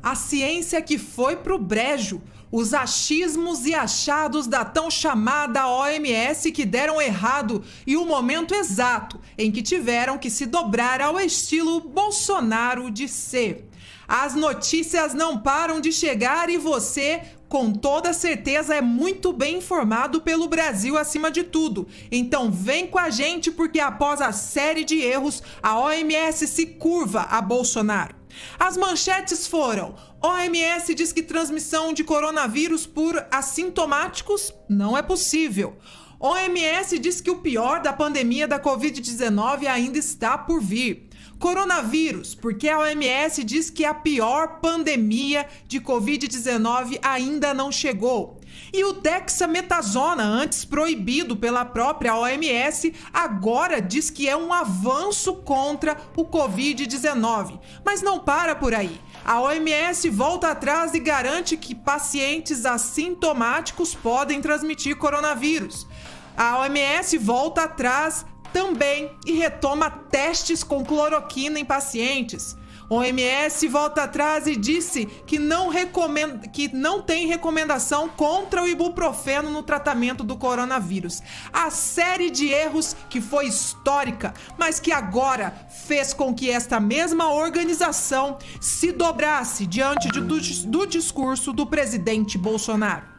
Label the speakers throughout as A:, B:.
A: A ciência que foi pro brejo, os achismos e achados da tão chamada OMS que deram errado e o momento exato em que tiveram que se dobrar ao estilo Bolsonaro de ser. As notícias não param de chegar e você, com toda certeza, é muito bem informado pelo Brasil acima de tudo. Então vem com a gente porque após a série de erros, a OMS se curva a Bolsonaro. As manchetes foram: OMS diz que transmissão de coronavírus por assintomáticos não é possível. OMS diz que o pior da pandemia da Covid-19 ainda está por vir. Coronavírus, porque a OMS diz que a pior pandemia de Covid-19 ainda não chegou. E o dexametasona, antes proibido pela própria OMS, agora diz que é um avanço contra o Covid-19. Mas não para por aí. A OMS volta atrás e garante que pacientes assintomáticos podem transmitir coronavírus. A OMS volta atrás também e retoma testes com cloroquina em pacientes. O OMS volta atrás e disse que não tem recomendação contra o ibuprofeno no tratamento do coronavírus. A série de erros que foi histórica, mas que agora fez com que esta mesma organização se dobrasse diante do discurso do presidente Bolsonaro.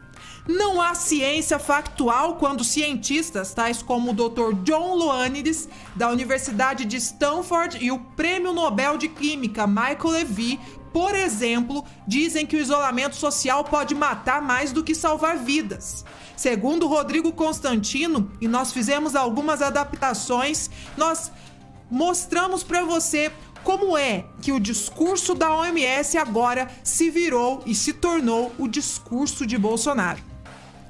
A: Não há ciência factual quando cientistas, tais como o Dr. John Ioannidis, da Universidade de Stanford, e o Prêmio Nobel de Química Michael Levy, por exemplo, dizem que o isolamento social pode matar mais do que salvar vidas. Segundo Rodrigo Constantino, e nós fizemos algumas adaptações, nós mostramos para você como é que o discurso da OMS agora se virou e se tornou o discurso de Bolsonaro.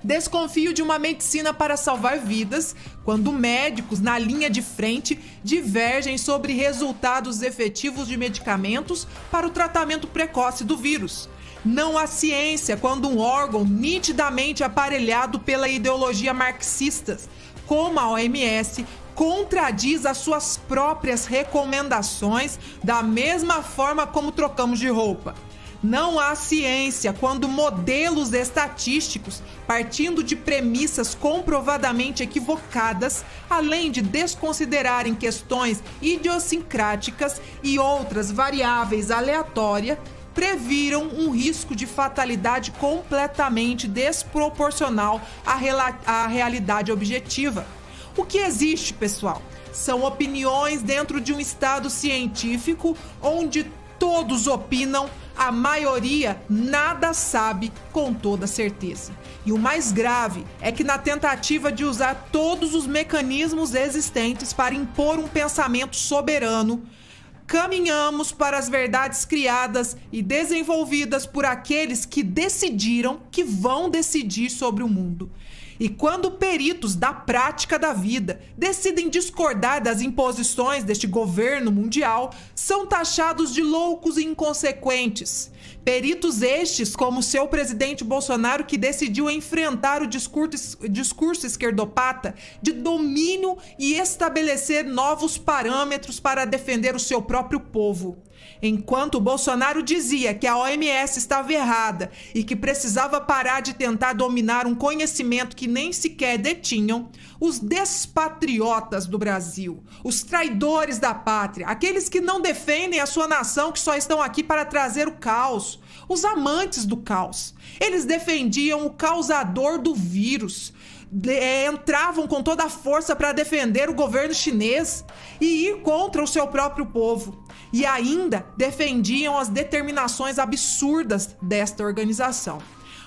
A: Desconfio de uma medicina para salvar vidas quando médicos na linha de frente divergem sobre resultados efetivos de medicamentos para o tratamento precoce do vírus. Não há ciência quando um órgão nitidamente aparelhado pela ideologia marxista, como a OMS, contradiz as suas próprias recomendações da mesma forma como trocamos de roupa. Não há ciência quando modelos estatísticos, partindo de premissas comprovadamente equivocadas, além de desconsiderarem questões idiosincráticas e outras variáveis aleatórias, previram um risco de fatalidade completamente desproporcional à realidade objetiva. O que existe, pessoal, são opiniões dentro de um estado científico onde todos opinam, a maioria nada sabe com toda certeza. E o mais grave é que na tentativa de usar todos os mecanismos existentes para impor um pensamento soberano, caminhamos para as verdades criadas e desenvolvidas por aqueles que decidiram que vão decidir sobre o mundo. E quando peritos da prática da vida decidem discordar das imposições deste governo mundial, são taxados de loucos e inconsequentes. Peritos estes, como seu presidente Bolsonaro, que decidiu enfrentar o discurso esquerdopata de domínio e estabelecer novos parâmetros para defender o seu próprio povo. Enquanto Bolsonaro dizia que a OMS estava errada e que precisava parar de tentar dominar um conhecimento que nem sequer detinham, os despatriotas do Brasil, os traidores da pátria, aqueles que não defendem a sua nação, que só estão aqui para trazer o caos, os amantes do caos, eles defendiam o causador do vírus, entravam com toda a força para defender o governo chinês e ir contra o seu próprio povo. E ainda defendiam as determinações absurdas desta organização.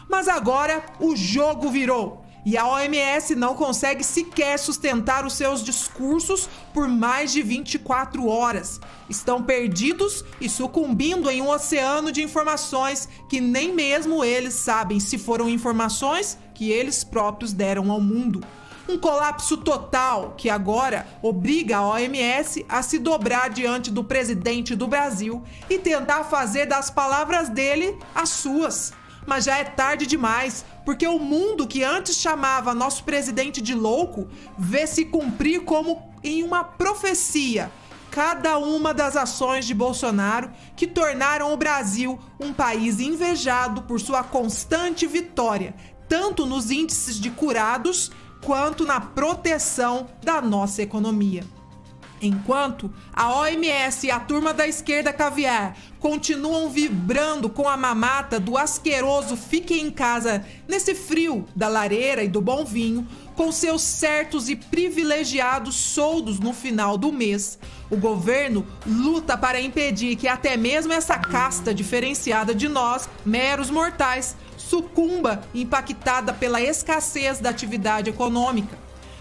A: Mas agora o jogo virou e a OMS não consegue sequer sustentar os seus discursos por mais de 24 horas. Estão perdidos e sucumbindo em um oceano de informações que nem mesmo eles sabem se foram informações que eles próprios deram ao mundo. Um colapso total que agora obriga a OMS a se dobrar diante do presidente do Brasil e tentar fazer das palavras dele as suas. Mas já é tarde demais, porque o mundo que antes chamava nosso presidente de louco vê se cumprir como em uma profecia. cada uma das ações de Bolsonaro que tornaram o Brasil um país invejado por sua constante vitória, tanto nos índices de curados quanto na proteção da nossa economia. Enquanto a OMS e a turma da esquerda caviar continuam vibrando com a mamata do asqueroso fique em casa nesse frio da lareira e do bom vinho, com seus certos e privilegiados soldos no final do mês, o governo luta para impedir que até mesmo essa casta diferenciada de nós, meros mortais, sucumba impactada pela escassez da atividade econômica.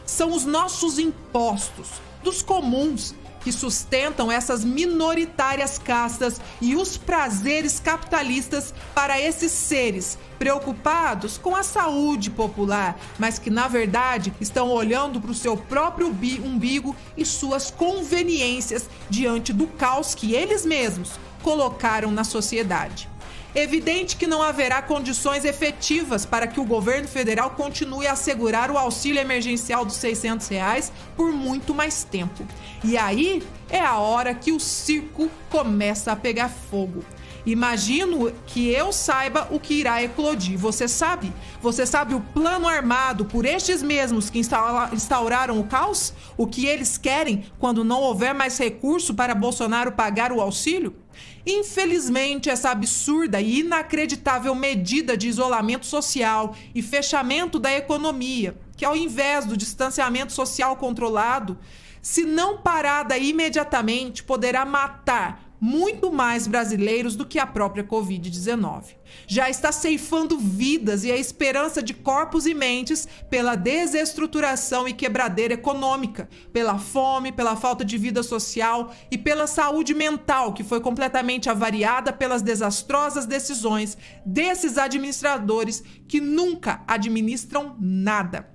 A: São os nossos impostos, dos comuns, que sustentam essas minoritárias castas e os prazeres capitalistas para esses seres preocupados com a saúde popular, mas que na verdade estão olhando para o seu próprio umbigo e suas conveniências diante do caos que eles mesmos colocaram na sociedade. Evidente que não haverá condições efetivas para que o governo federal continue a assegurar o auxílio emergencial dos R$600 por muito mais tempo. E aí é a hora que o circo começa a pegar fogo. Imagino que eu saiba o que irá eclodir. Você sabe? Você sabe o plano armado por estes mesmos que instauraram o caos? O que eles querem quando não houver mais recurso para Bolsonaro pagar o auxílio? Infelizmente, essa absurda e inacreditável medida de isolamento social e fechamento da economia, que ao invés do distanciamento social controlado, se não parada imediatamente, poderá matar muito mais brasileiros do que a própria Covid-19. Já está ceifando vidas e a esperança de corpos e mentes pela desestruturação e quebradeira econômica, pela fome, pela falta de vida social e pela saúde mental, que foi completamente avariada pelas desastrosas decisões desses administradores que nunca administram nada.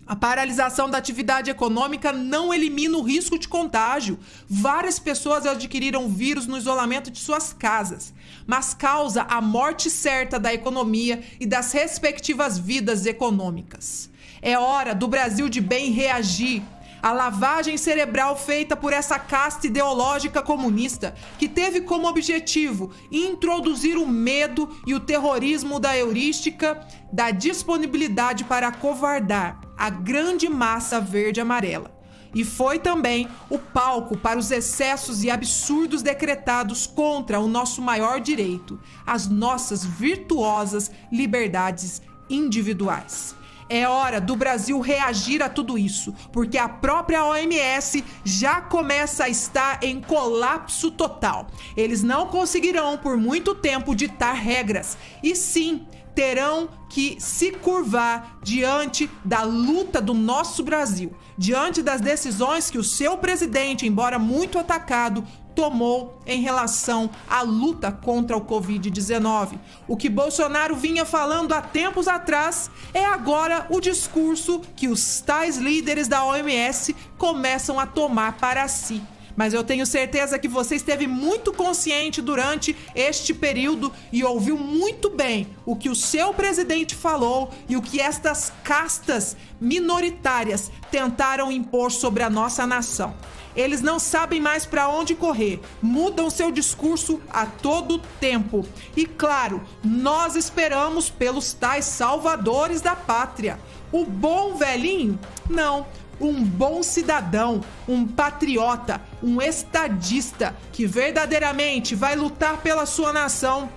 A: A paralisação da atividade econômica não elimina o risco de contágio. Várias pessoas adquiriram o vírus no isolamento de suas casas, mas causa a morte certa da economia e das respectivas vidas econômicas. É hora do Brasil de bem reagir. A lavagem cerebral feita por essa casta ideológica comunista, que teve como objetivo introduzir o medo e o terrorismo da heurística da disponibilidade para acovardar a grande massa verde-amarela. E foi também o palco para os excessos e absurdos decretados contra o nosso maior direito, as nossas virtuosas liberdades individuais. É hora do Brasil reagir a tudo isso, porque a própria OMS já começa a estar em colapso total. Eles não conseguirão por muito tempo ditar regras, e sim terão que se curvar diante da luta do nosso Brasil, diante das decisões que o seu presidente, embora muito atacado, tomou em relação à luta contra o Covid-19. O que Bolsonaro vinha falando há tempos atrás é agora o discurso que os tais líderes da OMS começam a tomar para si. Mas eu tenho certeza que você esteve muito consciente durante este período e ouviu muito bem o que o seu presidente falou e o que estas castas minoritárias tentaram impor sobre a nossa nação. Eles não sabem mais para onde correr, mudam seu discurso a todo tempo. E claro, nós esperamos pelos tais salvadores da pátria. O bom velhinho? Não. Um bom cidadão, um patriota, um estadista que verdadeiramente vai lutar pela sua nação,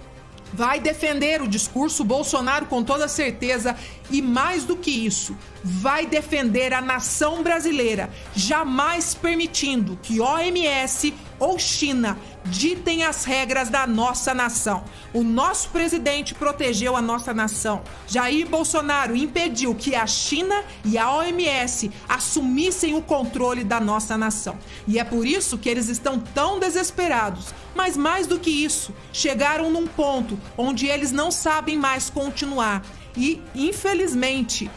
A: vai defender o discurso Bolsonaro com toda certeza e, mais do que isso, vai defender a nação brasileira, jamais permitindo que OMS ou China ditem as regras da nossa nação. O nosso presidente protegeu a nossa nação. Jair Bolsonaro impediu que a China e a OMS assumissem o controle da nossa nação. E é por isso que eles estão tão desesperados. Mas mais do que isso, chegaram num ponto onde eles não sabem mais continuar. E, infelizmente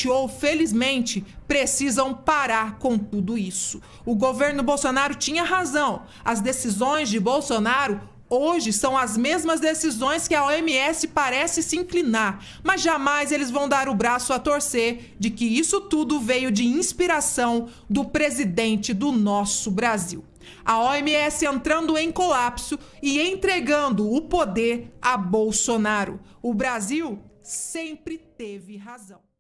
A: ou felizmente, precisam parar com tudo isso. O governo Bolsonaro tinha razão. As decisões de Bolsonaro Hoje são as mesmas decisões que a OMS parece se inclinar, mas jamais eles vão dar o braço a torcer de que isso tudo veio de inspiração do presidente do nosso Brasil. A OMS entrando em colapso e entregando o poder a Bolsonaro. O Brasil sempre teve razão.